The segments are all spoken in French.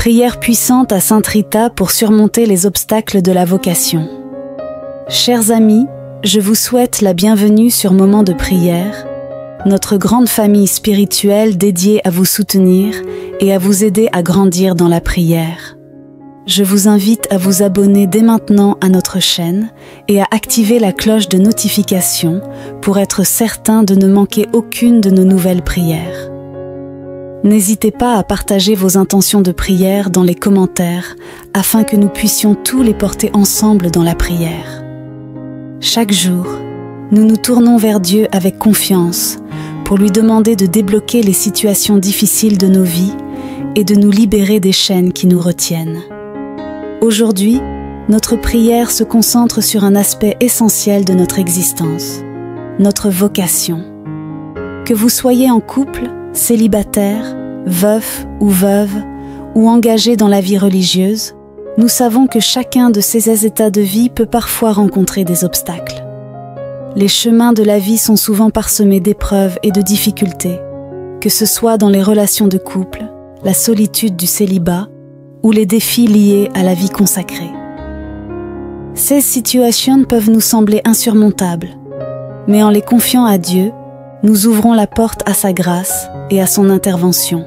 Prière puissante à Sainte Rita pour surmonter les obstacles de la vocation. Chers amis, je vous souhaite la bienvenue sur Moment de prière, notre grande famille spirituelle dédiée à vous soutenir et à vous aider à grandir dans la prière. Je vous invite à vous abonner dès maintenant à notre chaîne et à activer la cloche de notification pour être certain de ne manquer aucune de nos nouvelles prières. N'hésitez pas à partager vos intentions de prière dans les commentaires afin que nous puissions tous les porter ensemble dans la prière. Chaque jour, nous nous tournons vers Dieu avec confiance pour lui demander de débloquer les situations difficiles de nos vies et de nous libérer des chaînes qui nous retiennent. Aujourd'hui, notre prière se concentre sur un aspect essentiel de notre existence, notre vocation. Que vous soyez en couple, célibataire, veuf ou veuve, ou engagé dans la vie religieuse, nous savons que chacun de ces états de vie peut parfois rencontrer des obstacles. Les chemins de la vie sont souvent parsemés d'épreuves et de difficultés, que ce soit dans les relations de couple, la solitude du célibat ou les défis liés à la vie consacrée. Ces situations peuvent nous sembler insurmontables, mais en les confiant à Dieu, nous ouvrons la porte à sa grâce et à son intervention.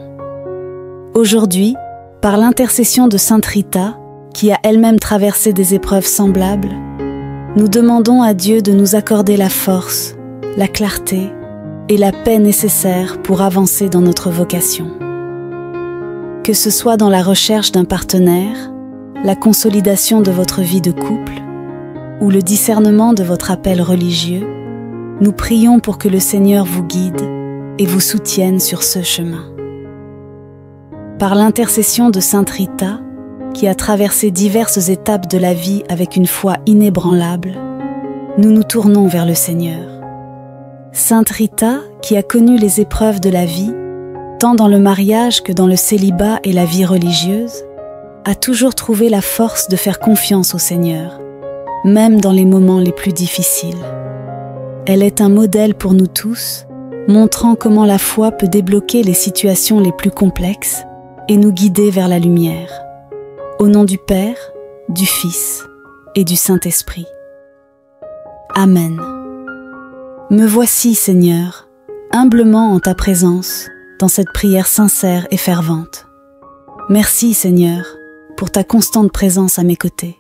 Aujourd'hui, par l'intercession de Sainte Rita, qui a elle-même traversé des épreuves semblables, nous demandons à Dieu de nous accorder la force, la clarté et la paix nécessaires pour avancer dans notre vocation. Que ce soit dans la recherche d'un partenaire, la consolidation de votre vie de couple ou le discernement de votre appel religieux, nous prions pour que le Seigneur vous guide et vous soutienne sur ce chemin. Par l'intercession de Sainte Rita, qui a traversé diverses étapes de la vie avec une foi inébranlable, nous nous tournons vers le Seigneur. Sainte Rita, qui a connu les épreuves de la vie, tant dans le mariage que dans le célibat et la vie religieuse, a toujours trouvé la force de faire confiance au Seigneur, même dans les moments les plus difficiles. Elle est un modèle pour nous tous, montrant comment la foi peut débloquer les situations les plus complexes et nous guider vers la lumière. Au nom du Père, du Fils et du Saint-Esprit. Amen. Me voici, Seigneur, humblement en ta présence, dans cette prière sincère et fervente. Merci, Seigneur, pour ta constante présence à mes côtés.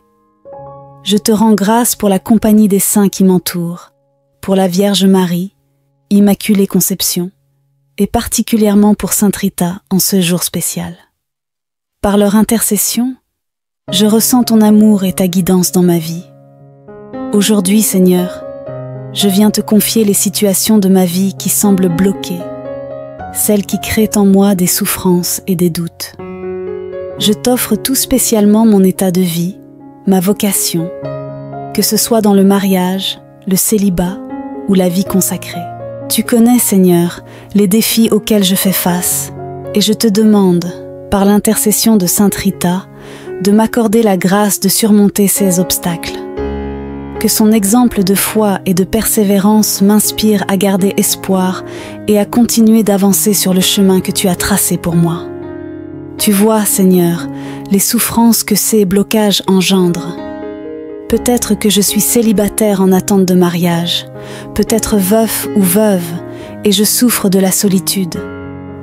Je te rends grâce pour la compagnie des saints qui m'entourent, pour la Vierge Marie, Immaculée Conception, et particulièrement pour Sainte Rita en ce jour spécial. Par leur intercession, je ressens ton amour et ta guidance dans ma vie. Aujourd'hui, Seigneur, je viens te confier les situations de ma vie qui semblent bloquées, celles qui créent en moi des souffrances et des doutes. Je t'offre tout spécialement mon état de vie, ma vocation, que ce soit dans le mariage, le célibat ou la vie consacrée. Tu connais, Seigneur, les défis auxquels je fais face, et je te demande, par l'intercession de Sainte Rita, de m'accorder la grâce de surmonter ces obstacles. Que son exemple de foi et de persévérance m'inspire à garder espoir et à continuer d'avancer sur le chemin que tu as tracé pour moi. Tu vois, Seigneur, les souffrances que ces blocages engendrent. Peut-être que je suis célibataire en attente de mariage, peut-être veuf ou veuve, et je souffre de la solitude,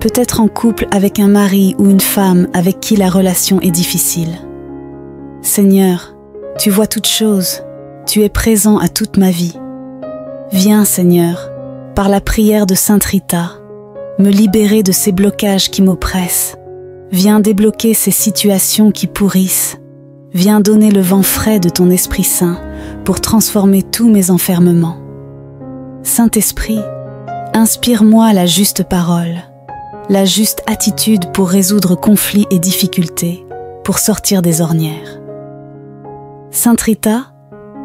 peut-être en couple avec un mari ou une femme avec qui la relation est difficile. Seigneur, tu vois toutes choses, tu es présent à toute ma vie. Viens, Seigneur, par la prière de Sainte Rita, me libérer de ces blocages qui m'oppressent. Viens débloquer ces situations qui pourrissent. Viens donner le vent frais de ton Esprit Saint pour transformer tous mes enfermements. Saint-Esprit, inspire-moi la juste parole, la juste attitude pour résoudre conflits et difficultés, pour sortir des ornières. Sainte Rita,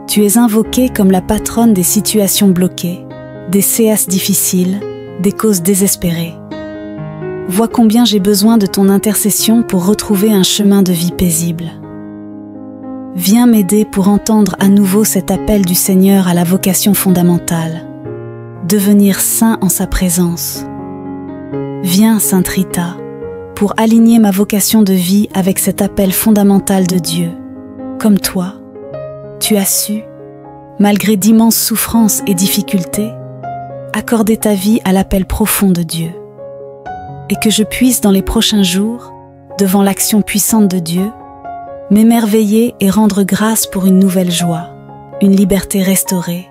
tu es invoquée comme la patronne des situations bloquées, des séances difficiles, des causes désespérées. Vois combien j'ai besoin de ton intercession pour retrouver un chemin de vie paisible. Viens m'aider pour entendre à nouveau cet appel du Seigneur à la vocation fondamentale, devenir saint en sa présence. Viens, Sainte Rita, pour aligner ma vocation de vie avec cet appel fondamental de Dieu. Comme toi, tu as su, malgré d'immenses souffrances et difficultés, accorder ta vie à l'appel profond de Dieu. Et que je puisse dans les prochains jours, devant l'action puissante de Dieu, m'émerveiller et rendre grâce pour une nouvelle joie, une liberté restaurée,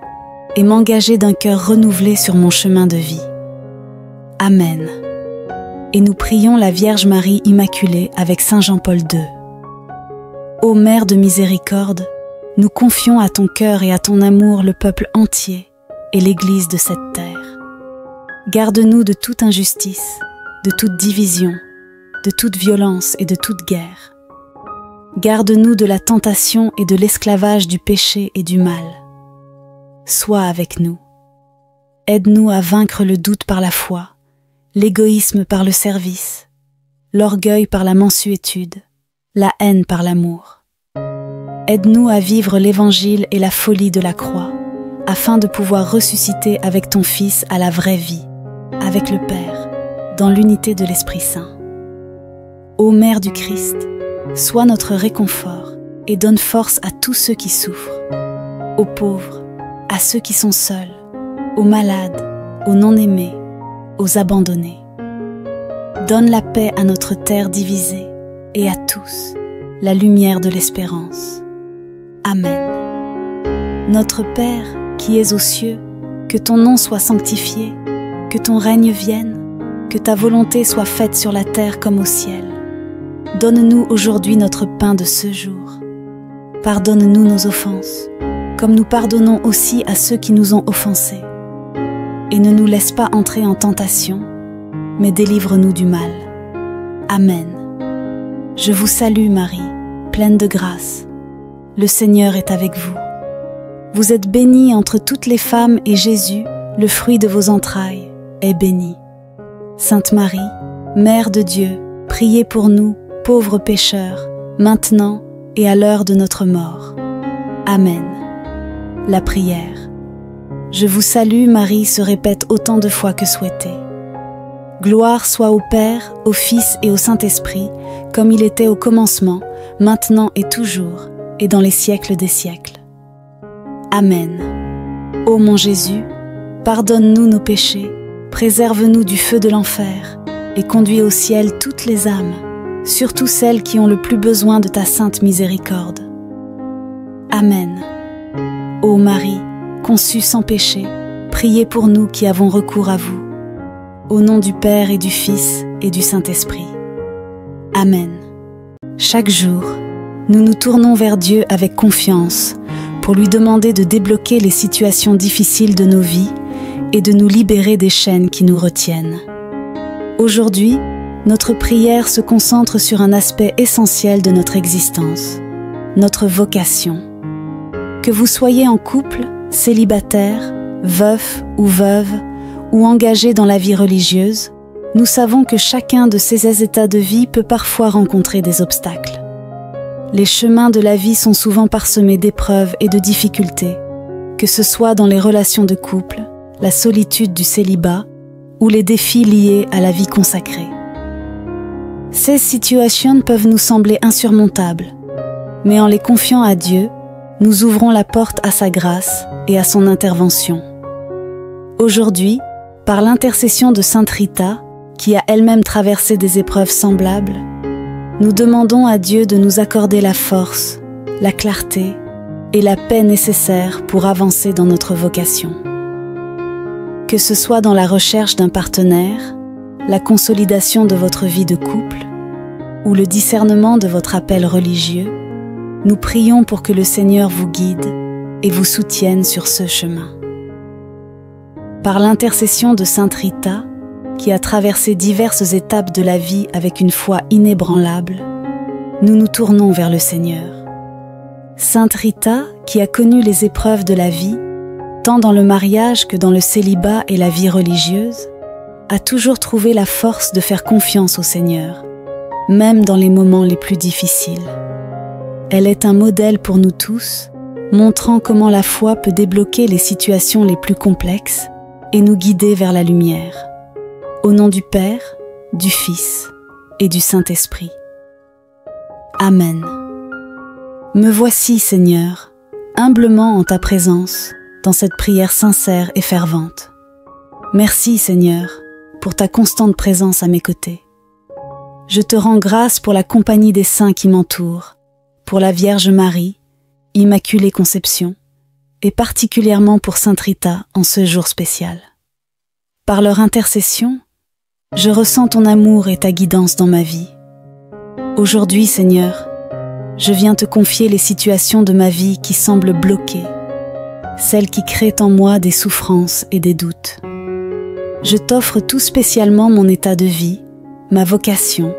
et m'engager d'un cœur renouvelé sur mon chemin de vie. Amen. Et nous prions la Vierge Marie Immaculée avec Saint Jean-Paul II. Ô Mère de miséricorde, nous confions à ton cœur et à ton amour le peuple entier et l'Église de cette terre. Garde-nous de toute injustice, de toute division, de toute violence et de toute guerre. Garde-nous de la tentation et de l'esclavage du péché et du mal. Sois avec nous. Aide-nous à vaincre le doute par la foi, l'égoïsme par le service, l'orgueil par la mansuétude, la haine par l'amour. Aide-nous à vivre l'Évangile et la folie de la croix, afin de pouvoir ressusciter avec ton Fils à la vraie vie, avec le Père, dans l'unité de l'Esprit Saint. Ô Mère du Christ, sois notre réconfort et donne force à tous ceux qui souffrent, aux pauvres, à ceux qui sont seuls, aux malades, aux non-aimés, aux abandonnés. Donne la paix à notre terre divisée et à tous la lumière de l'espérance. Amen. Notre Père, qui es aux cieux, que ton nom soit sanctifié, que ton règne vienne, que ta volonté soit faite sur la terre comme au ciel. Donne-nous aujourd'hui notre pain de ce jour. Pardonne-nous nos offenses, comme nous pardonnons aussi à ceux qui nous ont offensés. Et ne nous laisse pas entrer en tentation, mais délivre-nous du mal. Amen. Je vous salue Marie, pleine de grâce. Le Seigneur est avec vous. Vous êtes bénie entre toutes les femmes et Jésus, le fruit de vos entrailles, est béni. Sainte Marie, Mère de Dieu, priez pour nous, pauvres pécheurs, maintenant et à l'heure de notre mort. Amen. La prière. Je vous salue Marie se répète autant de fois que souhaité. Gloire soit au Père, au Fils et au Saint-Esprit, comme il était au commencement, maintenant et toujours, et dans les siècles des siècles. Amen. Ô mon Jésus, pardonne-nous nos péchés, préserve-nous du feu de l'enfer, et conduis au ciel toutes les âmes, surtout celles qui ont le plus besoin de ta sainte miséricorde. Amen. Ô Marie, conçue sans péché, priez pour nous qui avons recours à vous. Au nom du Père et du Fils et du Saint-Esprit. Amen. Chaque jour, nous nous tournons vers Dieu avec confiance pour lui demander de débloquer les situations difficiles de nos vies et de nous libérer des chaînes qui nous retiennent. Aujourd'hui, notre prière se concentre sur un aspect essentiel de notre existence, notre vocation. Que vous soyez en couple, célibataire, veuf ou veuve, ou engagé dans la vie religieuse, nous savons que chacun de ces états de vie peut parfois rencontrer des obstacles. Les chemins de la vie sont souvent parsemés d'épreuves et de difficultés, que ce soit dans les relations de couple, la solitude du célibat ou les défis liés à la vie consacrée. Ces situations peuvent nous sembler insurmontables, mais en les confiant à Dieu, nous ouvrons la porte à sa grâce et à son intervention. Aujourd'hui, par l'intercession de Sainte Rita, qui a elle-même traversé des épreuves semblables, nous demandons à Dieu de nous accorder la force, la clarté et la paix nécessaires pour avancer dans notre vocation. Que ce soit dans la recherche d'un partenaire, la consolidation de votre vie de couple ou le discernement de votre appel religieux, nous prions pour que le Seigneur vous guide et vous soutienne sur ce chemin. Par l'intercession de Sainte Rita, qui a traversé diverses étapes de la vie avec une foi inébranlable, nous nous tournons vers le Seigneur. Sainte Rita, qui a connu les épreuves de la vie, tant dans le mariage que dans le célibat et la vie religieuse, a toujours trouvé la force de faire confiance au Seigneur, même dans les moments les plus difficiles. Elle est un modèle pour nous tous, montrant comment la foi peut débloquer les situations les plus complexes et nous guider vers la lumière. Au nom du Père, du Fils et du Saint-Esprit. Amen. Me voici, Seigneur, humblement en ta présence, dans cette prière sincère et fervente. Merci, Seigneur, pour ta constante présence à mes côtés. Je te rends grâce pour la compagnie des saints qui m'entourent, pour la Vierge Marie, Immaculée Conception, et particulièrement pour Sainte Rita en ce jour spécial. Par leur intercession, je ressens ton amour et ta guidance dans ma vie. Aujourd'hui, Seigneur, je viens te confier les situations de ma vie qui semblent bloquées, celles qui créent en moi des souffrances et des doutes. Je t'offre tout spécialement mon état de vie, ma vocation,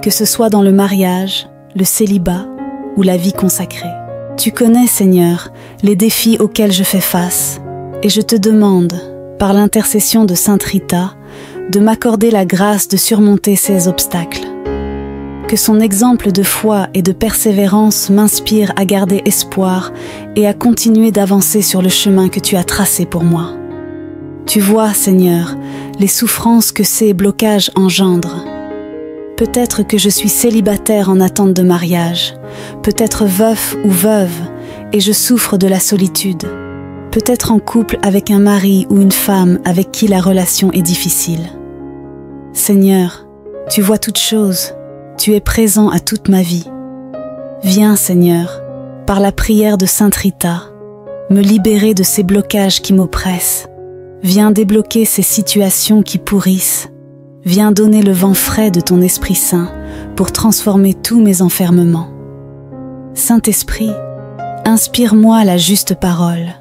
que ce soit dans le mariage, le célibat ou la vie consacrée. Tu connais, Seigneur, les défis auxquels je fais face, et je te demande, par l'intercession de Sainte Rita, de m'accorder la grâce de surmonter ces obstacles. Que son exemple de foi et de persévérance m'inspire à garder espoir et à continuer d'avancer sur le chemin que tu as tracé pour moi. Tu vois, Seigneur, les souffrances que ces blocages engendrent. Peut-être que je suis célibataire en attente de mariage, peut-être veuf ou veuve, et je souffre de la solitude. Peut-être en couple avec un mari ou une femme avec qui la relation est difficile. Seigneur, tu vois toutes choses. Tu es présent à toute ma vie. Viens, Seigneur, par la prière de Sainte Rita, me libérer de ces blocages qui m'oppressent. Viens débloquer ces situations qui pourrissent. Viens donner le vent frais de ton Esprit Saint pour transformer tous mes enfermements. Saint-Esprit, inspire-moi la juste parole,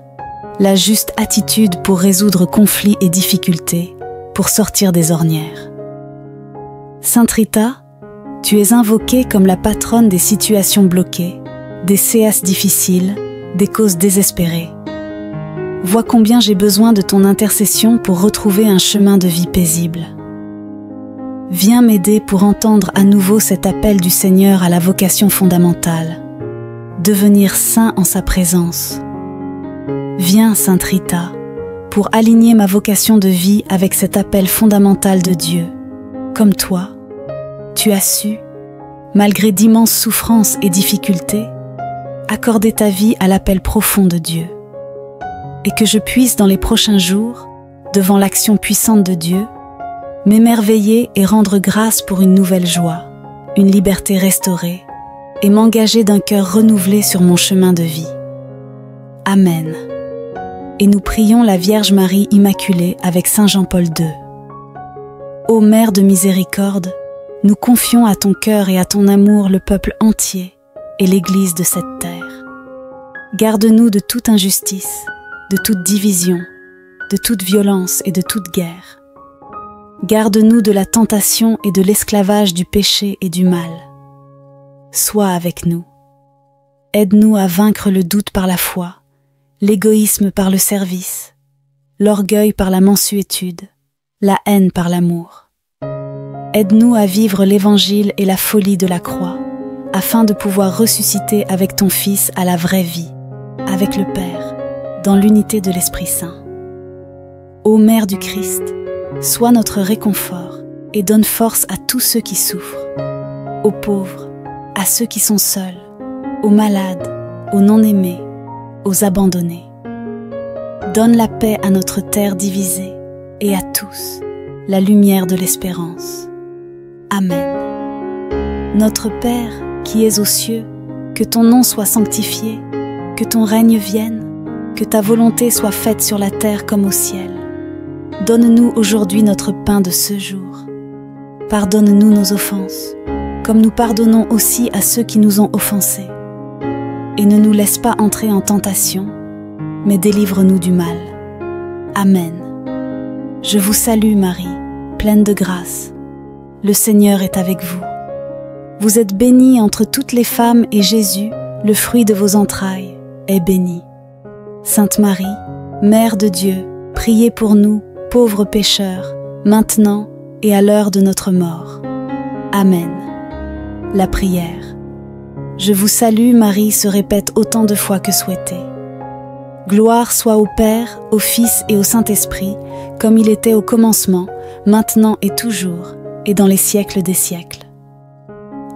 la juste attitude pour résoudre conflits et difficultés, pour sortir des ornières. Sainte Rita, tu es invoquée comme la patronne des situations bloquées, des séances difficiles, des causes désespérées. Vois combien j'ai besoin de ton intercession pour retrouver un chemin de vie paisible. Viens m'aider pour entendre à nouveau cet appel du Seigneur à la vocation fondamentale, devenir saint en sa présence. Viens, Sainte Rita, pour aligner ma vocation de vie avec cet appel fondamental de Dieu. Comme toi, tu as su, malgré d'immenses souffrances et difficultés, accorder ta vie à l'appel profond de Dieu. Et que je puisse dans les prochains jours, devant l'action puissante de Dieu, m'émerveiller et rendre grâce pour une nouvelle joie, une liberté restaurée, et m'engager d'un cœur renouvelé sur mon chemin de vie. Amen. Et nous prions la Vierge Marie Immaculée avec Saint Jean-Paul II. Ô Mère de miséricorde, nous confions à ton cœur et à ton amour le peuple entier et l'Église de cette terre. Garde-nous de toute injustice, de toute division, de toute violence et de toute guerre. Garde-nous de la tentation et de l'esclavage du péché et du mal. Sois avec nous. Aide-nous à vaincre le doute par la foi, l'égoïsme par le service, l'orgueil par la mansuétude, la haine par l'amour. Aide-nous à vivre l'Évangile et la folie de la croix, afin de pouvoir ressusciter avec ton Fils à la vraie vie, avec le Père, dans l'unité de l'Esprit Saint. Ô Mère du Christ, sois notre réconfort et donne force à tous ceux qui souffrent, aux pauvres, à ceux qui sont seuls, aux malades, aux non-aimés, aux abandonnés. Donne la paix à notre terre divisée et à tous la lumière de l'espérance. Amen. Notre Père, qui es aux cieux, que ton nom soit sanctifié, que ton règne vienne, que ta volonté soit faite sur la terre comme au ciel. Donne-nous aujourd'hui notre pain de ce jour. Pardonne-nous nos offenses, comme nous pardonnons aussi à ceux qui nous ont offensés. Et ne nous laisse pas entrer en tentation, mais délivre-nous du mal. Amen. Je vous salue Marie, pleine de grâce. Le Seigneur est avec vous. Vous êtes bénie entre toutes les femmes et Jésus, le fruit de vos entrailles, est béni. Sainte Marie, Mère de Dieu, priez pour nous, pauvres pécheurs, maintenant et à l'heure de notre mort. Amen. La prière. Je vous salue Marie se répète autant de fois que souhaité. Gloire soit au Père, au Fils et au Saint-Esprit, comme il était au commencement, maintenant et toujours, et dans les siècles des siècles.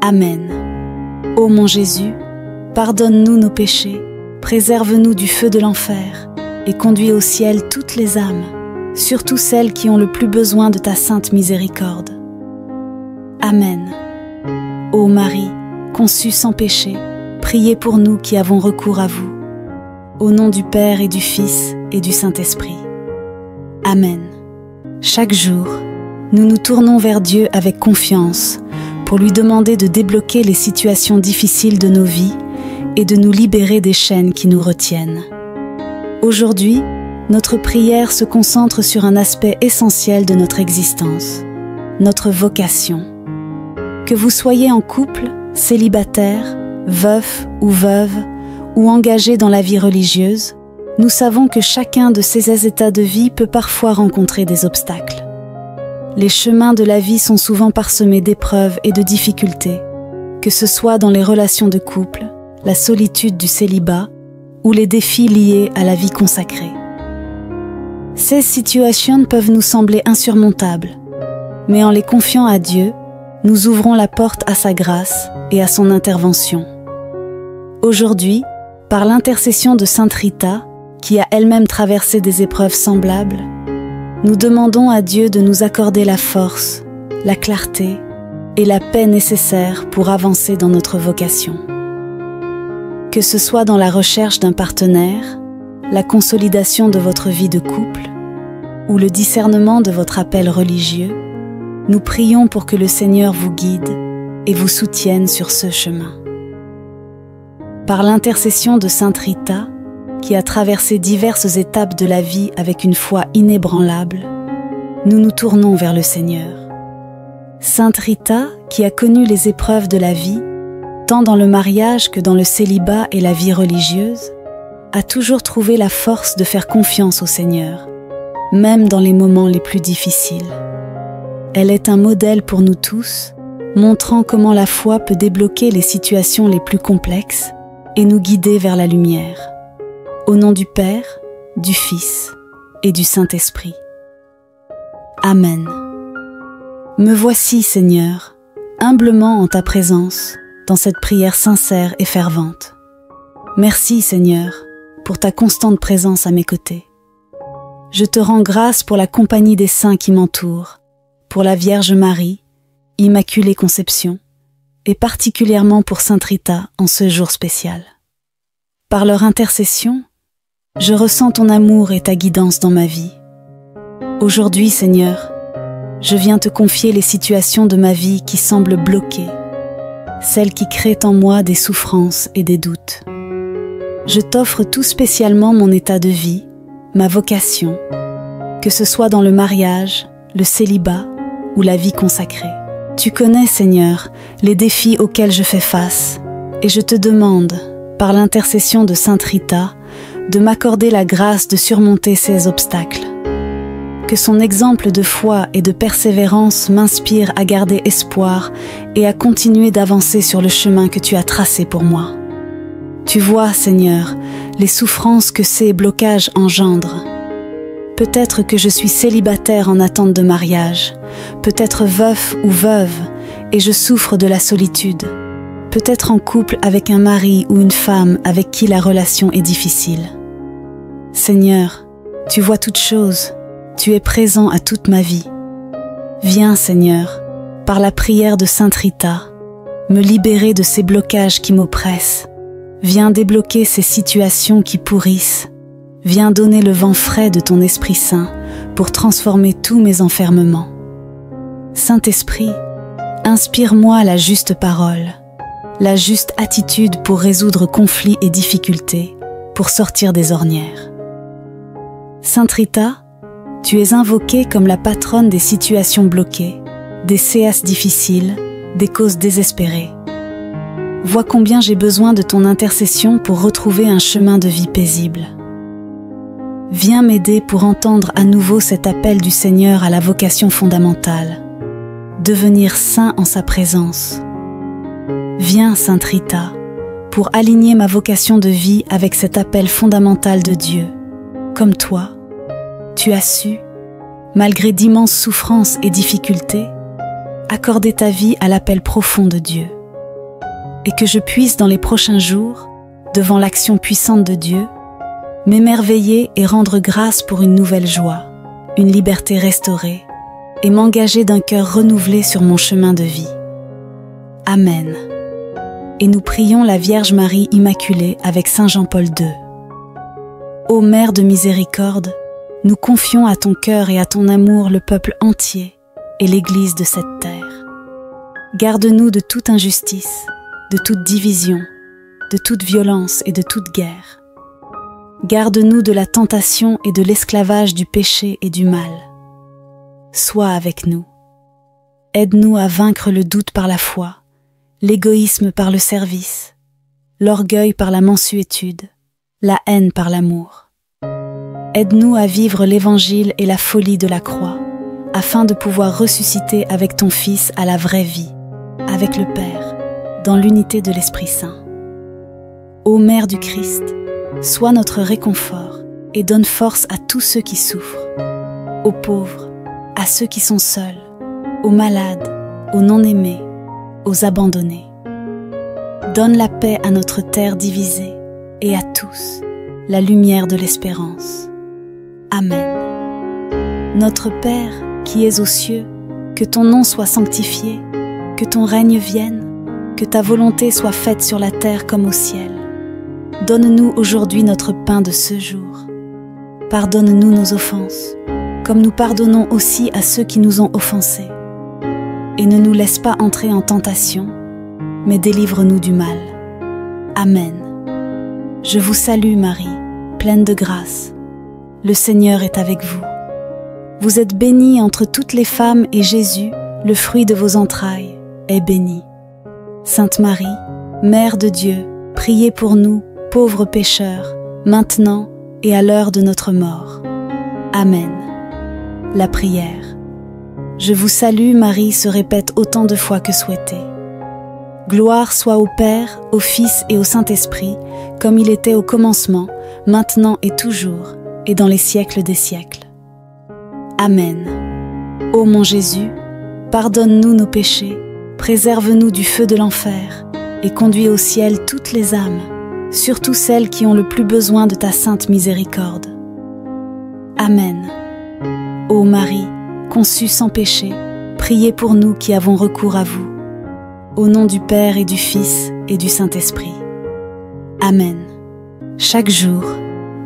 Amen. Ô mon Jésus, pardonne-nous nos péchés, préserve-nous du feu de l'enfer et conduis au ciel toutes les âmes, surtout celles qui ont le plus besoin de ta sainte miséricorde. Amen. Ô Marie, conçue sans péché, priez pour nous qui avons recours à vous. Au nom du Père et du Fils et du Saint-Esprit. Amen. Chaque jour, nous nous tournons vers Dieu avec confiance pour lui demander de débloquer les situations difficiles de nos vies et de nous libérer des chaînes qui nous retiennent. Aujourd'hui, notre prière se concentre sur un aspect essentiel de notre existence, notre vocation. Que vous soyez en couple, célibataire, veuf ou veuve, ou engagé dans la vie religieuse, nous savons que chacun de ces états de vie peut parfois rencontrer des obstacles. Les chemins de la vie sont souvent parsemés d'épreuves et de difficultés, que ce soit dans les relations de couple, la solitude du célibat ou les défis liés à la vie consacrée. Ces situations peuvent nous sembler insurmontables, mais en les confiant à Dieu, nous ouvrons la porte à sa grâce et à son intervention. Aujourd'hui, par l'intercession de Sainte Rita, qui a elle-même traversé des épreuves semblables, nous demandons à Dieu de nous accorder la force, la clarté et la paix nécessaires pour avancer dans notre vocation. Que ce soit dans la recherche d'un partenaire, la consolidation de votre vie de couple ou le discernement de votre appel religieux, nous prions pour que le Seigneur vous guide et vous soutienne sur ce chemin. Par l'intercession de Sainte Rita, qui a traversé diverses étapes de la vie avec une foi inébranlable, nous nous tournons vers le Seigneur. Sainte Rita, qui a connu les épreuves de la vie, tant dans le mariage que dans le célibat et la vie religieuse, a toujours trouvé la force de faire confiance au Seigneur, même dans les moments les plus difficiles. Elle est un modèle pour nous tous, montrant comment la foi peut débloquer les situations les plus complexes et nous guider vers la lumière. Au nom du Père, du Fils et du Saint-Esprit. Amen. Me voici, Seigneur, humblement en ta présence, dans cette prière sincère et fervente. Merci, Seigneur, pour ta constante présence à mes côtés. Je te rends grâce pour la compagnie des saints qui m'entourent, pour la Vierge Marie, Immaculée Conception, et particulièrement pour Sainte Rita en ce jour spécial. Par leur intercession, je ressens ton amour et ta guidance dans ma vie. Aujourd'hui, Seigneur, je viens te confier les situations de ma vie qui semblent bloquées, celles qui créent en moi des souffrances et des doutes. Je t'offre tout spécialement mon état de vie, ma vocation, que ce soit dans le mariage, le célibat ou la vie consacrée. Tu connais, Seigneur, les défis auxquels je fais face, et je te demande, par l'intercession de Sainte Rita, de m'accorder la grâce de surmonter ces obstacles. Que son exemple de foi et de persévérance m'inspire à garder espoir et à continuer d'avancer sur le chemin que tu as tracé pour moi. Tu vois, Seigneur, les souffrances que ces blocages engendrent. Peut-être que je suis célibataire en attente de mariage, peut-être veuf ou veuve, et je souffre de la solitude, peut-être en couple avec un mari ou une femme avec qui la relation est difficile. Seigneur, tu vois toutes choses, tu es présent à toute ma vie. Viens, Seigneur, par la prière de Sainte Rita, me libérer de ces blocages qui m'oppressent. Viens débloquer ces situations qui pourrissent. Viens donner le vent frais de ton Esprit Saint pour transformer tous mes enfermements. Saint-Esprit, inspire-moi la juste parole, la juste attitude pour résoudre conflits et difficultés, pour sortir des ornières. Sainte Rita, tu es invoquée comme la patronne des situations bloquées, des séances difficiles, des causes désespérées. Vois combien j'ai besoin de ton intercession pour retrouver un chemin de vie paisible. Viens m'aider pour entendre à nouveau cet appel du Seigneur à la vocation fondamentale, devenir saint en sa présence. Viens, Sainte Rita, pour aligner ma vocation de vie avec cet appel fondamental de Dieu. Comme toi, tu as su, malgré d'immenses souffrances et difficultés, accorder ta vie à l'appel profond de Dieu. Et que je puisse dans les prochains jours, devant l'action puissante de Dieu, m'émerveiller et rendre grâce pour une nouvelle joie, une liberté restaurée, et m'engager d'un cœur renouvelé sur mon chemin de vie. Amen. Et nous prions la Vierge Marie Immaculée avec Saint Jean-Paul II. Ô Mère de miséricorde, nous confions à ton cœur et à ton amour le peuple entier et l'Église de cette terre. Garde-nous de toute injustice, de toute division, de toute violence et de toute guerre. Garde-nous de la tentation et de l'esclavage du péché et du mal. Sois avec nous. Aide-nous à vaincre le doute par la foi, l'égoïsme par le service, l'orgueil par la mansuétude, la haine par l'amour. Aide-nous à vivre l'Évangile et la folie de la croix, afin de pouvoir ressusciter avec ton Fils à la vraie vie, avec le Père, dans l'unité de l'Esprit Saint. Ô Mère du Christ, sois notre réconfort et donne force à tous ceux qui souffrent, aux pauvres, à ceux qui sont seuls, aux malades, aux non-aimés, aux abandonnés. Donne la paix à notre terre divisée et à tous la lumière de l'espérance. Amen. Notre Père, qui es aux cieux, que ton nom soit sanctifié, que ton règne vienne, que ta volonté soit faite sur la terre comme au ciel. Donne-nous aujourd'hui notre pain de ce jour. Pardonne-nous nos offenses, comme nous pardonnons aussi à ceux qui nous ont offensés. Et ne nous laisse pas entrer en tentation, mais délivre-nous du mal. Amen. Je vous salue Marie, pleine de grâce. Le Seigneur est avec vous. Vous êtes bénie entre toutes les femmes et Jésus, le fruit de vos entrailles, est béni. Sainte Marie, Mère de Dieu, priez pour nous, pauvres pécheurs, maintenant et à l'heure de notre mort. Amen. La prière. Je vous salue Marie se répète autant de fois que souhaité. Gloire soit au Père, au Fils et au Saint-Esprit, comme il était au commencement, maintenant et toujours, et dans les siècles des siècles. Amen. Ô mon Jésus, pardonne-nous nos péchés, préserve-nous du feu de l'enfer, et conduis au ciel toutes les âmes, surtout celles qui ont le plus besoin de ta sainte miséricorde. Amen. Ô Marie, conçue sans péché, priez pour nous qui avons recours à vous. Au nom du Père et du Fils et du Saint-Esprit. Amen. Chaque jour,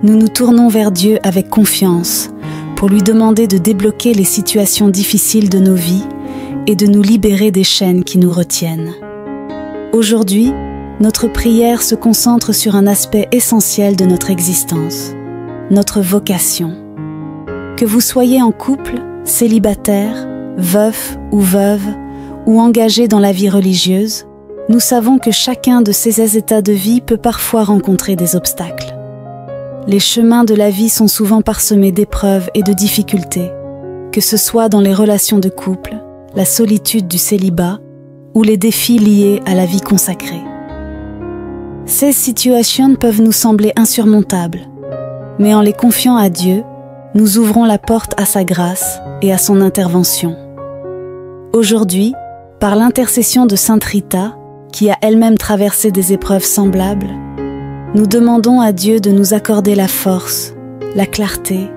nous nous tournons vers Dieu avec confiance pour lui demander de débloquer les situations difficiles de nos vies et de nous libérer des chaînes qui nous retiennent. Aujourd'hui, notre prière se concentre sur un aspect essentiel de notre existence, notre vocation. Que vous soyez en couple, célibataire, veuf ou veuve, ou engagé dans la vie religieuse, nous savons que chacun de ces états de vie peut parfois rencontrer des obstacles. Les chemins de la vie sont souvent parsemés d'épreuves et de difficultés, que ce soit dans les relations de couple, la solitude du célibat ou les défis liés à la vie consacrée. Ces situations peuvent nous sembler insurmontables, mais en les confiant à Dieu, nous ouvrons la porte à sa grâce et à son intervention. Aujourd'hui, par l'intercession de Sainte Rita, qui a elle-même traversé des épreuves semblables, nous demandons à Dieu de nous accorder la force, la clarté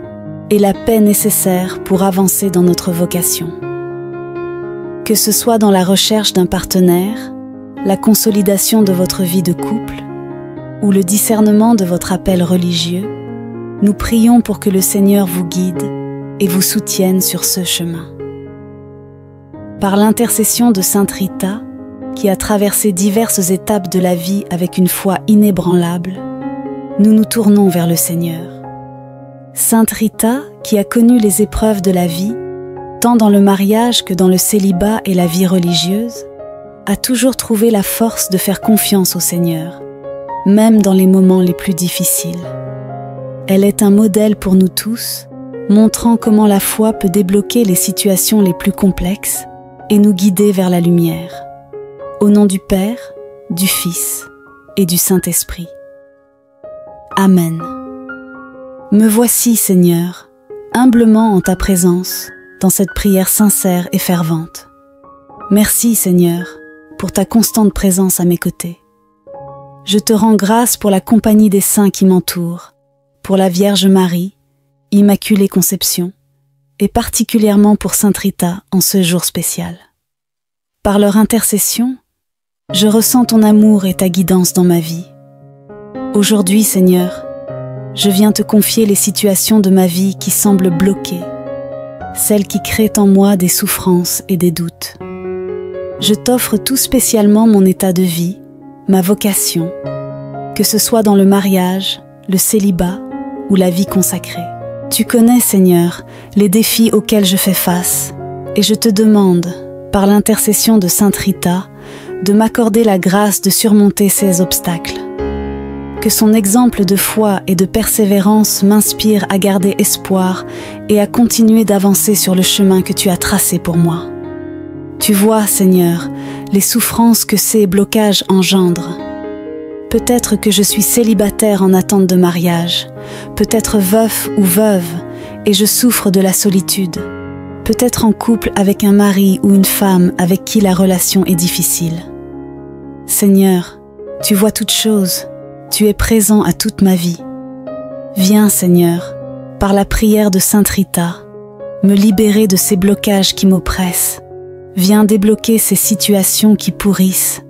et la paix nécessaires pour avancer dans notre vocation. Que ce soit dans la recherche d'un partenaire, la consolidation de votre vie de couple ou le discernement de votre appel religieux, nous prions pour que le Seigneur vous guide et vous soutienne sur ce chemin. Par l'intercession de Sainte Rita, qui a traversé diverses étapes de la vie avec une foi inébranlable, nous nous tournons vers le Seigneur. Sainte Rita, qui a connu les épreuves de la vie, tant dans le mariage que dans le célibat et la vie religieuse, a toujours trouvé la force de faire confiance au Seigneur, même dans les moments les plus difficiles. Elle est un modèle pour nous tous, montrant comment la foi peut débloquer les situations les plus complexes et nous guider vers la lumière. Au nom du Père, du Fils et du Saint-Esprit. Amen. Me voici, Seigneur, humblement en ta présence, dans cette prière sincère et fervente. Merci Seigneur, pour ta constante présence à mes côtés. Je te rends grâce pour la compagnie des saints qui m'entourent, pour la Vierge Marie, Immaculée Conception, et particulièrement pour Sainte Rita en ce jour spécial. Par leur intercession, je ressens ton amour et ta guidance dans ma vie. Aujourd'hui, Seigneur, je viens te confier les situations de ma vie qui semblent bloquées, celles qui créent en moi des souffrances et des doutes. Je t'offre tout spécialement mon état de vie, ma vocation, que ce soit dans le mariage, le célibat ou la vie consacrée. Tu connais, Seigneur, les défis auxquels je fais face, et je te demande, par l'intercession de Sainte Rita, de m'accorder la grâce de surmonter ces obstacles. Que son exemple de foi et de persévérance m'inspire à garder espoir et à continuer d'avancer sur le chemin que tu as tracé pour moi. Tu vois, Seigneur, les souffrances que ces blocages engendrent. Peut-être que je suis célibataire en attente de mariage, peut-être veuf ou veuve, et je souffre de la solitude. Peut-être en couple avec un mari ou une femme avec qui la relation est difficile. Seigneur, tu vois toutes choses, tu es présent à toute ma vie. Viens, Seigneur, par la prière de Sainte Rita, me libérer de ces blocages qui m'oppressent. Viens débloquer ces situations qui pourrissent.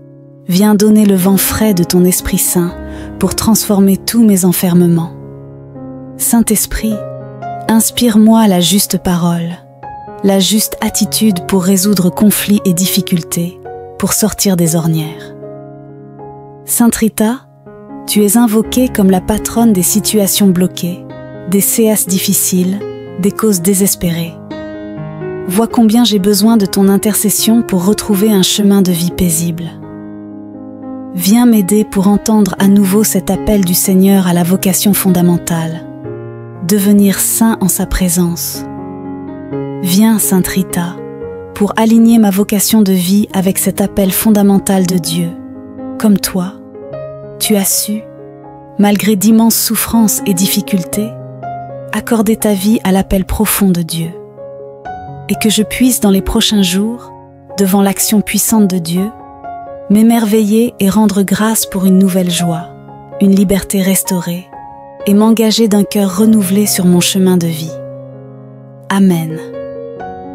Viens donner le vent frais de ton Esprit Saint pour transformer tous mes enfermements. Saint-Esprit, inspire-moi la juste parole, la juste attitude pour résoudre conflits et difficultés, pour sortir des ornières. Sainte Rita, tu es invoquée comme la patronne des situations bloquées, des séances difficiles, des causes désespérées. Vois combien j'ai besoin de ton intercession pour retrouver un chemin de vie paisible. Viens m'aider pour entendre à nouveau cet appel du Seigneur à la vocation fondamentale, devenir saint en sa présence. Viens, Sainte Rita, pour aligner ma vocation de vie avec cet appel fondamental de Dieu. Comme toi, tu as su, malgré d'immenses souffrances et difficultés, accorder ta vie à l'appel profond de Dieu. Et que je puisse dans les prochains jours, devant l'action puissante de Dieu, m'émerveiller et rendre grâce pour une nouvelle joie, une liberté restaurée, et m'engager d'un cœur renouvelé sur mon chemin de vie. Amen.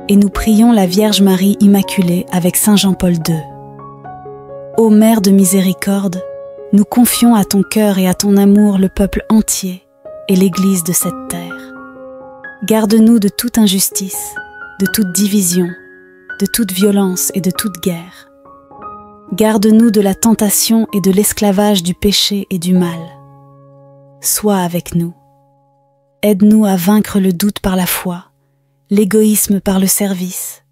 Et nous prions la Vierge Marie Immaculée avec Saint Jean-Paul II. Ô Mère de miséricorde, nous confions à ton cœur et à ton amour le peuple entier et l'Église de cette terre. Garde-nous de toute injustice, de toute division, de toute violence et de toute guerre. Garde-nous de la tentation et de l'esclavage du péché et du mal. Sois avec nous. Aide-nous à vaincre le doute par la foi, l'égoïsme par le service,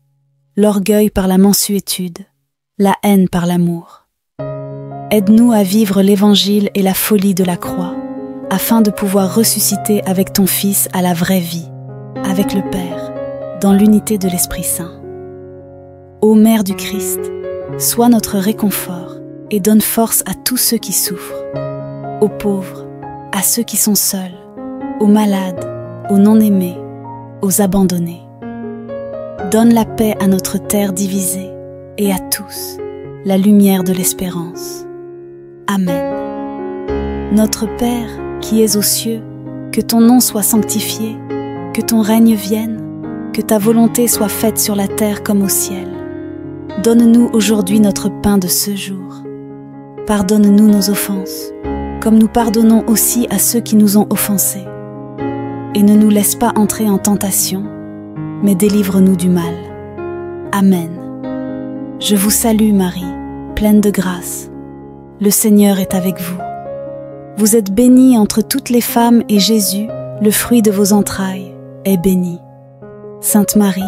l'orgueil par la mansuétude, la haine par l'amour. Aide-nous à vivre l'Évangile et la folie de la croix, afin de pouvoir ressusciter avec ton Fils à la vraie vie, avec le Père, dans l'unité de l'Esprit Saint. Ô Mère du Christ, sois notre réconfort et donne force à tous ceux qui souffrent, aux pauvres, à ceux qui sont seuls, aux malades, aux non-aimés, aux abandonnés. Donne la paix à notre terre divisée et à tous la lumière de l'espérance. Amen. Notre Père, qui es aux cieux, que ton nom soit sanctifié, que ton règne vienne, que ta volonté soit faite sur la terre comme au ciel. Donne-nous aujourd'hui notre pain de ce jour. Pardonne-nous nos offenses, comme nous pardonnons aussi à ceux qui nous ont offensés. Et ne nous laisse pas entrer en tentation, mais délivre-nous du mal. Amen. Je vous salue Marie, pleine de grâce. Le Seigneur est avec vous. Vous êtes bénie entre toutes les femmes et Jésus, le fruit de vos entrailles, est béni. Sainte Marie,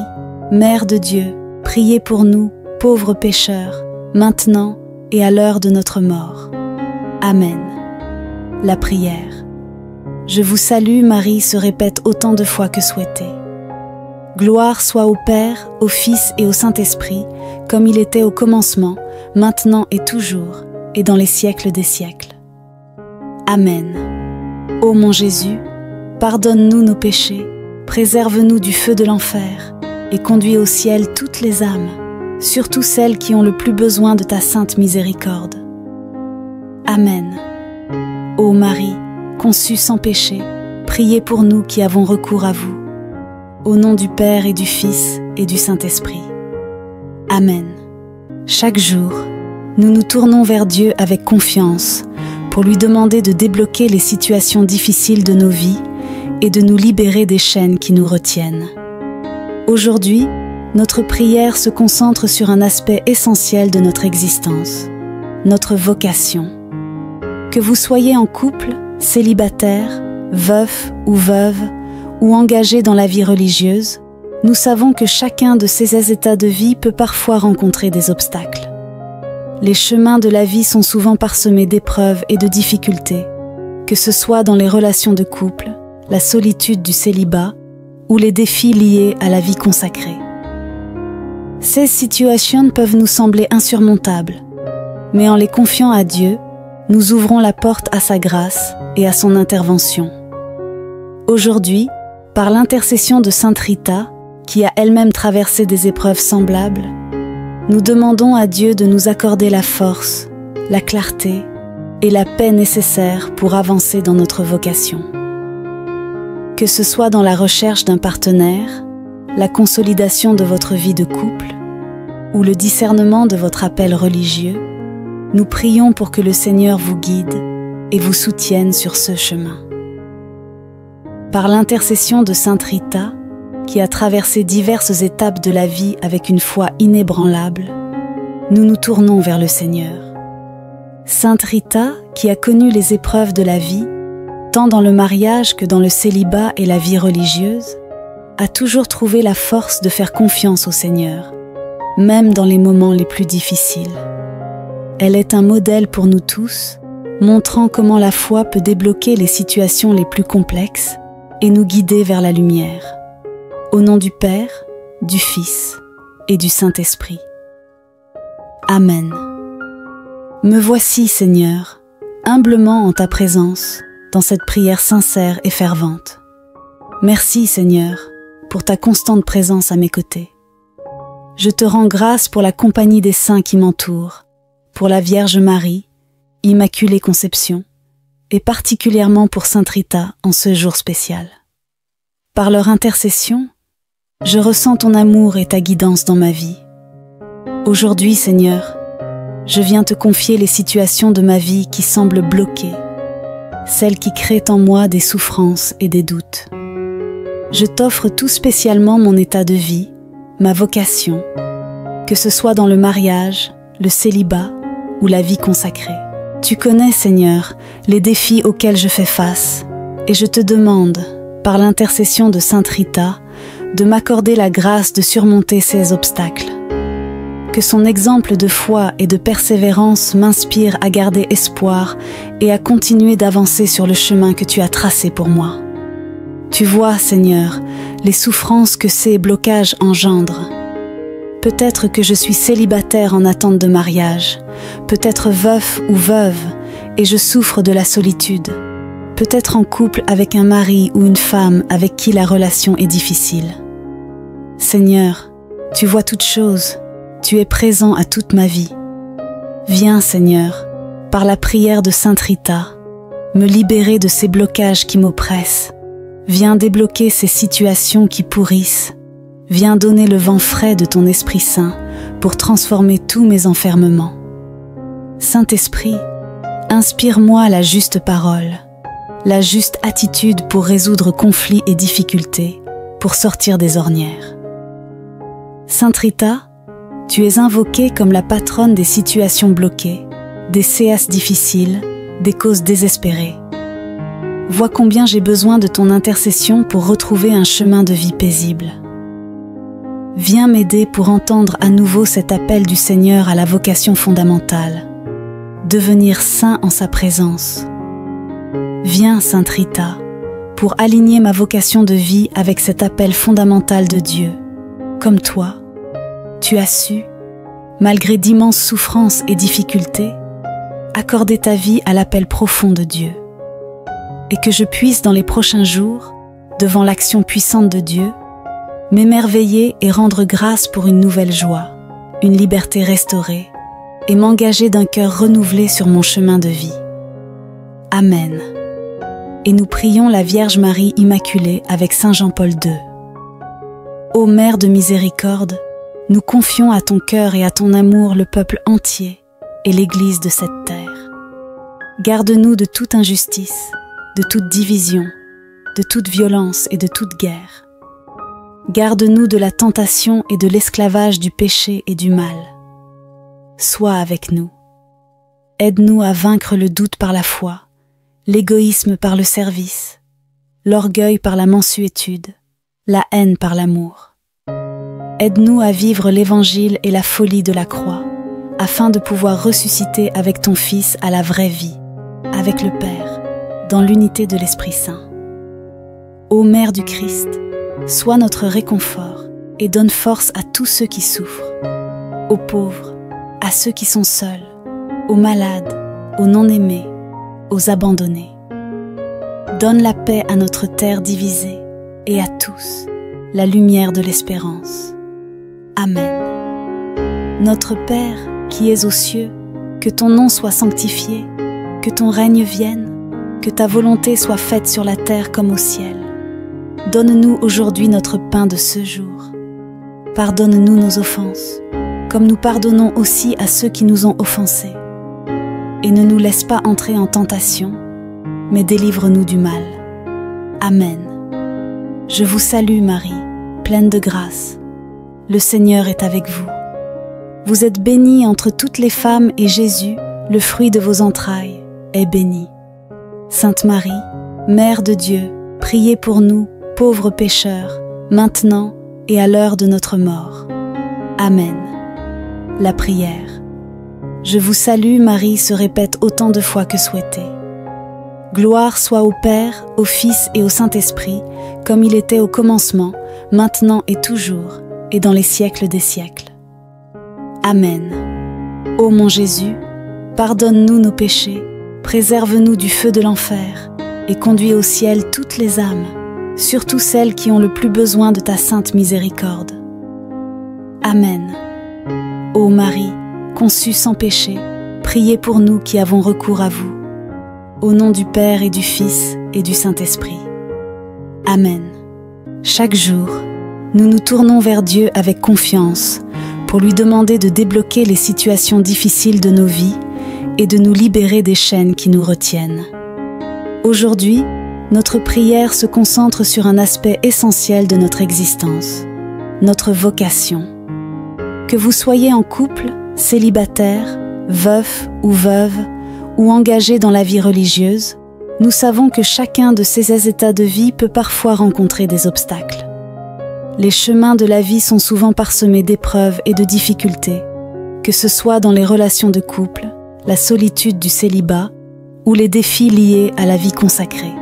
Mère de Dieu, priez pour nous, pauvres pécheurs, maintenant et à l'heure de notre mort. Amen. La prière. Je vous salue Marie se répète autant de fois que souhaité. Gloire soit au Père, au Fils et au Saint-Esprit, comme il était au commencement, maintenant et toujours, et dans les siècles des siècles. Amen. Ô mon Jésus, pardonne-nous nos péchés, préserve-nous du feu de l'enfer, et conduis au ciel toutes les âmes, surtout celles qui ont le plus besoin de ta sainte miséricorde. Amen. Ô Marie, conçue sans péché, priez pour nous qui avons recours à vous. Au nom du Père et du Fils et du Saint-Esprit. Amen. Chaque jour, nous nous tournons vers Dieu avec confiance pour lui demander de débloquer les situations difficiles de nos vies et de nous libérer des chaînes qui nous retiennent. Aujourd'hui, notre prière se concentre sur un aspect essentiel de notre existence, notre vocation. Que vous soyez en couple, célibataire, veuf ou veuve, ou engagé dans la vie religieuse, nous savons que chacun de ces états de vie peut parfois rencontrer des obstacles. Les chemins de la vie sont souvent parsemés d'épreuves et de difficultés, que ce soit dans les relations de couple, la solitude du célibat ou les défis liés à la vie consacrée. Ces situations peuvent nous sembler insurmontables, mais en les confiant à Dieu, nous ouvrons la porte à sa grâce et à son intervention. Aujourd'hui, par l'intercession de Sainte Rita, qui a elle-même traversé des épreuves semblables, nous demandons à Dieu de nous accorder la force, la clarté et la paix nécessaires pour avancer dans notre vocation. Que ce soit dans la recherche d'un partenaire, la consolidation de votre vie de couple ou le discernement de votre appel religieux, nous prions pour que le Seigneur vous guide et vous soutienne sur ce chemin. Par l'intercession de Sainte Rita, qui a traversé diverses étapes de la vie avec une foi inébranlable, nous nous tournons vers le Seigneur. Sainte Rita, qui a connu les épreuves de la vie, tant dans le mariage que dans le célibat et la vie religieuse, a toujours trouvé la force de faire confiance au Seigneur, même dans les moments les plus difficiles. Elle est un modèle pour nous tous, montrant comment la foi peut débloquer les situations les plus complexes et nous guider vers la lumière. Au nom du Père, du Fils et du Saint-Esprit. Amen. Me voici, Seigneur, humblement en ta présence, dans cette prière sincère et fervente. Merci, Seigneur, pour ta constante présence à mes côtés. Je te rends grâce pour la compagnie des saints qui m'entourent, pour la Vierge Marie, Immaculée Conception, et particulièrement pour Sainte Rita en ce jour spécial. Par leur intercession, je ressens ton amour et ta guidance dans ma vie. Aujourd'hui, Seigneur, je viens te confier les situations de ma vie qui semblent bloquées, celles qui créent en moi des souffrances et des doutes. Je t'offre tout spécialement mon état de vie, ma vocation, que ce soit dans le mariage, le célibat ou la vie consacrée. Tu connais, Seigneur, les défis auxquels je fais face, et je te demande, par l'intercession de Sainte Rita, de m'accorder la grâce de surmonter ces obstacles. Que son exemple de foi et de persévérance m'inspire à garder espoir et à continuer d'avancer sur le chemin que tu as tracé pour moi. Tu vois, Seigneur, les souffrances que ces blocages engendrent. Peut-être que je suis célibataire en attente de mariage, peut-être veuf ou veuve, et je souffre de la solitude. Peut-être en couple avec un mari ou une femme avec qui la relation est difficile. Seigneur, tu vois toutes choses, tu es présent à toute ma vie. Viens, Seigneur, par la prière de Sainte Rita, me libérer de ces blocages qui m'oppressent. Viens débloquer ces situations qui pourrissent. Viens donner le vent frais de ton Esprit Saint pour transformer tous mes enfermements. Saint-Esprit, inspire-moi la juste parole, la juste attitude pour résoudre conflits et difficultés, pour sortir des ornières. Sainte Rita, tu es invoquée comme la patronne des situations bloquées, des séances difficiles, des causes désespérées. Vois combien j'ai besoin de ton intercession pour retrouver un chemin de vie paisible. Viens m'aider pour entendre à nouveau cet appel du Seigneur à la vocation fondamentale, devenir saint en sa présence. Viens, Sainte Rita, pour aligner ma vocation de vie avec cet appel fondamental de Dieu. Comme toi, tu as su, malgré d'immenses souffrances et difficultés, accorder ta vie à l'appel profond de Dieu. Et que je puisse dans les prochains jours, devant l'action puissante de Dieu, m'émerveiller et rendre grâce pour une nouvelle joie, une liberté restaurée et m'engager d'un cœur renouvelé sur mon chemin de vie. Amen. Et nous prions la Vierge Marie Immaculée avec Saint Jean-Paul II. Ô Mère de miséricorde, nous confions à ton cœur et à ton amour le peuple entier et l'Église de cette terre. Garde-nous de toute injustice, de toute division, de toute violence et de toute guerre. Garde-nous de la tentation et de l'esclavage du péché et du mal. Sois avec nous. Aide-nous à vaincre le doute par la foi, l'égoïsme par le service, l'orgueil par la mansuétude, la haine par l'amour. Aide-nous à vivre l'Évangile et la folie de la croix, afin de pouvoir ressusciter avec ton Fils à la vraie vie, avec le Père, dans l'unité de l'Esprit Saint. Ô Mère du Christ, sois notre réconfort et donne force à tous ceux qui souffrent, aux pauvres, à ceux qui sont seuls, aux malades, aux non-aimés, aux abandonnés. Donne la paix à notre terre divisée et à tous la lumière de l'espérance. Amen. Notre Père, qui es aux cieux, que ton nom soit sanctifié, que ton règne vienne, que ta volonté soit faite sur la terre comme au ciel. Donne-nous aujourd'hui notre pain de ce jour. Pardonne-nous nos offenses, comme nous pardonnons aussi à ceux qui nous ont offensés. Et ne nous laisse pas entrer en tentation, mais délivre-nous du mal. Amen. Je vous salue Marie, pleine de grâce. Le Seigneur est avec vous. Vous êtes bénie entre toutes les femmes et Jésus, le fruit de vos entrailles, est béni. Sainte Marie, Mère de Dieu, priez pour nous, pauvres pécheurs, maintenant et à l'heure de notre mort. Amen. La prière. Je vous salue Marie se répète autant de fois que souhaité. Gloire soit au Père, au Fils et au Saint-Esprit, comme il était au commencement, maintenant et toujours, et dans les siècles des siècles. Amen. Ô mon Jésus, pardonne-nous nos péchés, préserve-nous du feu de l'enfer, et conduis au ciel toutes les âmes, surtout celles qui ont le plus besoin de ta sainte miséricorde. Amen. Ô Marie, conçue sans péché, priez pour nous qui avons recours à vous. Au nom du Père et du Fils et du Saint-Esprit. Amen. Chaque jour, nous nous tournons vers Dieu avec confiance pour lui demander de débloquer les situations difficiles de nos vies et de nous libérer des chaînes qui nous retiennent. Aujourd'hui, notre prière se concentre sur un aspect essentiel de notre existence, notre vocation. Que vous soyez en couple, célibataire, veuf ou veuve, ou engagé dans la vie religieuse, nous savons que chacun de ces états de vie peut parfois rencontrer des obstacles. Les chemins de la vie sont souvent parsemés d'épreuves et de difficultés, que ce soit dans les relations de couple, la solitude du célibat ou les défis liés à la vie consacrée.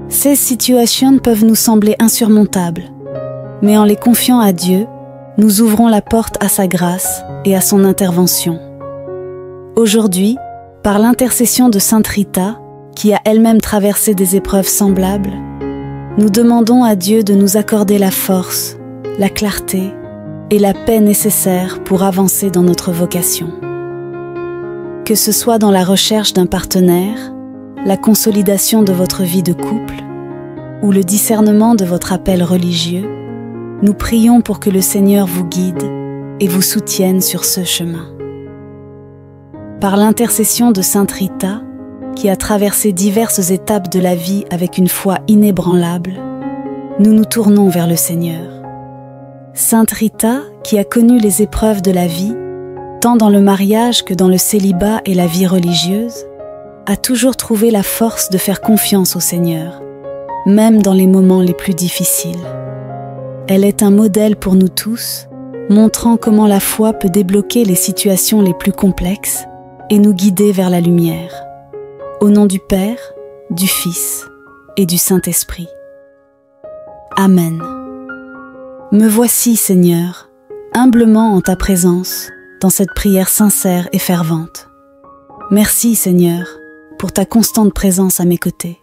Ces situations peuvent nous sembler insurmontables, mais en les confiant à Dieu, nous ouvrons la porte à sa grâce et à son intervention. Aujourd'hui, par l'intercession de Sainte Rita, qui a elle-même traversé des épreuves semblables, nous demandons à Dieu de nous accorder la force, la clarté et la paix nécessaires pour avancer dans notre vocation. Que ce soit dans la recherche d'un partenaire, la consolidation de votre vie de couple ou le discernement de votre appel religieux, nous prions pour que le Seigneur vous guide et vous soutienne sur ce chemin. Par l'intercession de Sainte Rita, qui a traversé diverses étapes de la vie avec une foi inébranlable, nous nous tournons vers le Seigneur. Sainte Rita, qui a connu les épreuves de la vie, tant dans le mariage que dans le célibat et la vie religieuse, a toujours trouvé la force de faire confiance au Seigneur, même dans les moments les plus difficiles. Elle est un modèle pour nous tous, montrant comment la foi peut débloquer les situations les plus complexes et nous guider vers la lumière. Au nom du Père, du Fils et du Saint-Esprit. Amen. Me voici, Seigneur, humblement en ta présence, dans cette prière sincère et fervente. Merci, Seigneur, pour ta constante présence à mes côtés.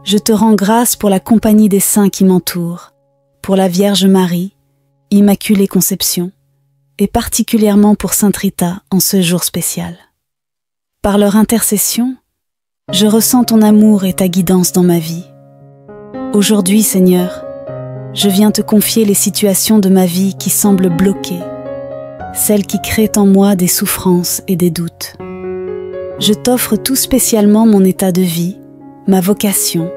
Je te rends grâce pour la compagnie des saints qui m'entourent, pour la Vierge Marie, Immaculée Conception, et particulièrement pour Sainte Rita en ce jour spécial. Par leur intercession, je ressens ton amour et ta guidance dans ma vie. Aujourd'hui, Seigneur, je viens te confier les situations de ma vie qui semblent bloquées, celles qui créent en moi des souffrances et des doutes. Je t'offre tout spécialement mon état de vie, ma vocation,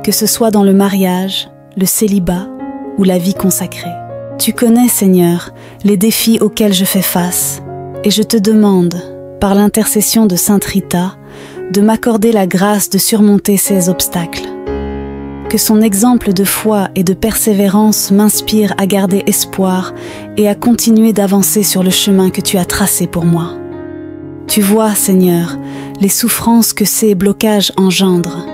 que ce soit dans le mariage, le célibat ou la vie consacrée. Tu connais, Seigneur, les défis auxquels je fais face, et je te demande, par l'intercession de Sainte Rita, de m'accorder la grâce de surmonter ces obstacles. Que son exemple de foi et de persévérance m'inspire à garder espoir et à continuer d'avancer sur le chemin que tu as tracé pour moi. Tu vois, Seigneur, les souffrances que ces blocages engendrent.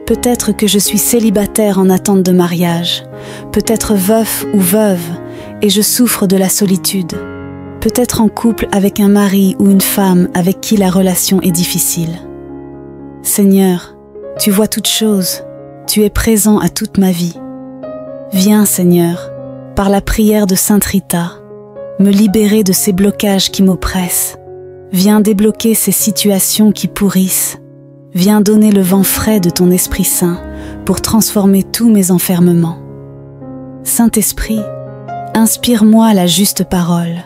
Peut-être que je suis célibataire en attente de mariage, peut-être veuf ou veuve, et je souffre de la solitude, peut-être en couple avec un mari ou une femme avec qui la relation est difficile. Seigneur, tu vois toutes choses, tu es présent à toute ma vie. Viens, Seigneur, par la prière de Sainte Rita, me libérer de ces blocages qui m'oppressent. Viens débloquer ces situations qui pourrissent. Viens donner le vent frais de ton Esprit Saint pour transformer tous mes enfermements. Saint-Esprit, inspire-moi la juste parole,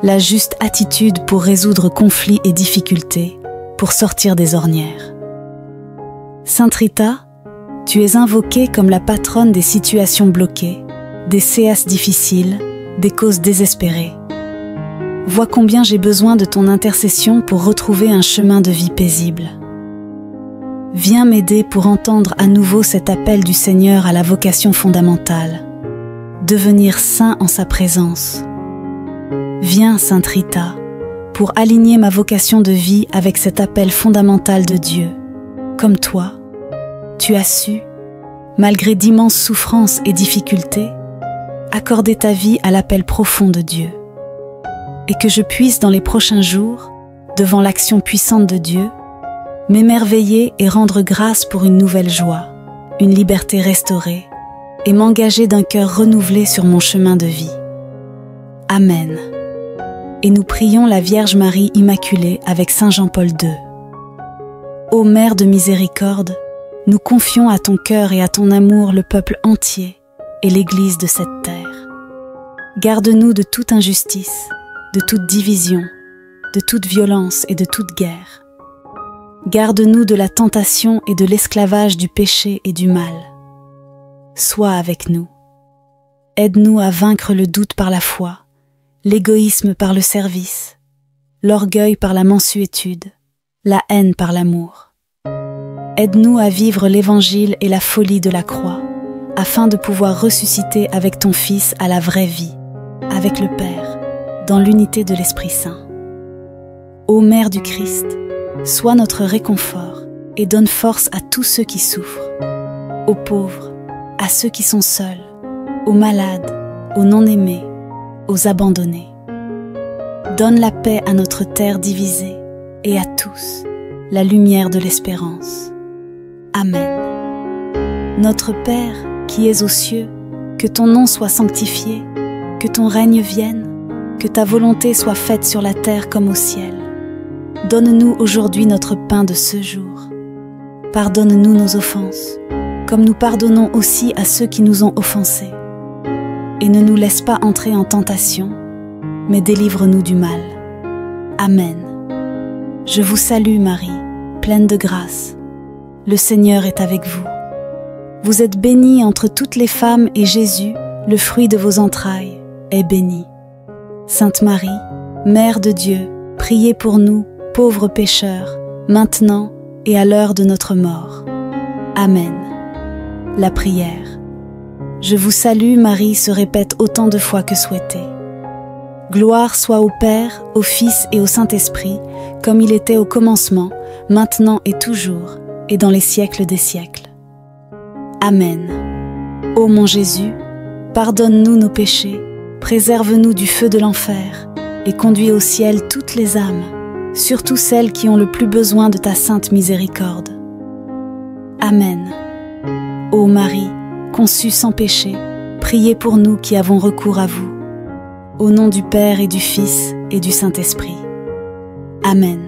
la juste attitude pour résoudre conflits et difficultés, pour sortir des ornières. Sainte Rita, tu es invoquée comme la patronne des situations bloquées, des séances difficiles, des causes désespérées. Vois combien j'ai besoin de ton intercession pour retrouver un chemin de vie paisible. Viens m'aider pour entendre à nouveau cet appel du Seigneur à la vocation fondamentale, devenir saint en sa présence. Viens, Sainte Rita, pour aligner ma vocation de vie avec cet appel fondamental de Dieu. Comme toi, tu as su, malgré d'immenses souffrances et difficultés, accorder ta vie à l'appel profond de Dieu. Et que je puisse dans les prochains jours, devant l'action puissante de Dieu, m'émerveiller et rendre grâce pour une nouvelle joie, une liberté restaurée, et m'engager d'un cœur renouvelé sur mon chemin de vie. Amen. Et nous prions la Vierge Marie Immaculée avec Saint Jean-Paul II. Ô Mère de miséricorde, nous confions à ton cœur et à ton amour le peuple entier et l'Église de cette terre. Garde-nous de toute injustice, de toute division, de toute violence et de toute guerre. Garde-nous de la tentation et de l'esclavage du péché et du mal. Sois avec nous. Aide-nous à vaincre le doute par la foi, l'égoïsme par le service, l'orgueil par la mansuétude, la haine par l'amour. Aide-nous à vivre l'Évangile et la folie de la croix, afin de pouvoir ressusciter avec ton Fils à la vraie vie, avec le Père, dans l'unité de l'Esprit Saint. Ô Mère du Christ, sois notre réconfort et donne force à tous ceux qui souffrent, aux pauvres, à ceux qui sont seuls, aux malades, aux non-aimés, aux abandonnés. Donne la paix à notre terre divisée et à tous la lumière de l'espérance. Amen. Notre Père, qui es aux cieux, que ton nom soit sanctifié, que ton règne vienne, que ta volonté soit faite sur la terre comme au ciel. Donne-nous aujourd'hui notre pain de ce jour. Pardonne-nous nos offenses, comme nous pardonnons aussi à ceux qui nous ont offensés. Et ne nous laisse pas entrer en tentation, mais délivre-nous du mal. Amen. Je vous salue Marie, pleine de grâce. Le Seigneur est avec vous. Vous êtes bénie entre toutes les femmes et Jésus, le fruit de vos entrailles, est béni. Sainte Marie, Mère de Dieu, priez pour nous, pauvres pécheurs, maintenant et à l'heure de notre mort. Amen. La prière. Je vous salue Marie se répète autant de fois que souhaité. Gloire soit au Père, au Fils et au Saint-Esprit, comme il était au commencement, maintenant et toujours, et dans les siècles des siècles. Amen. Ô mon Jésus, pardonne-nous nos péchés, préserve-nous du feu de l'enfer, et conduis au ciel toutes les âmes, surtout celles qui ont le plus besoin de ta sainte miséricorde. Amen. Ô Marie, conçue sans péché, priez pour nous qui avons recours à vous. Au nom du Père et du Fils et du Saint-Esprit. Amen.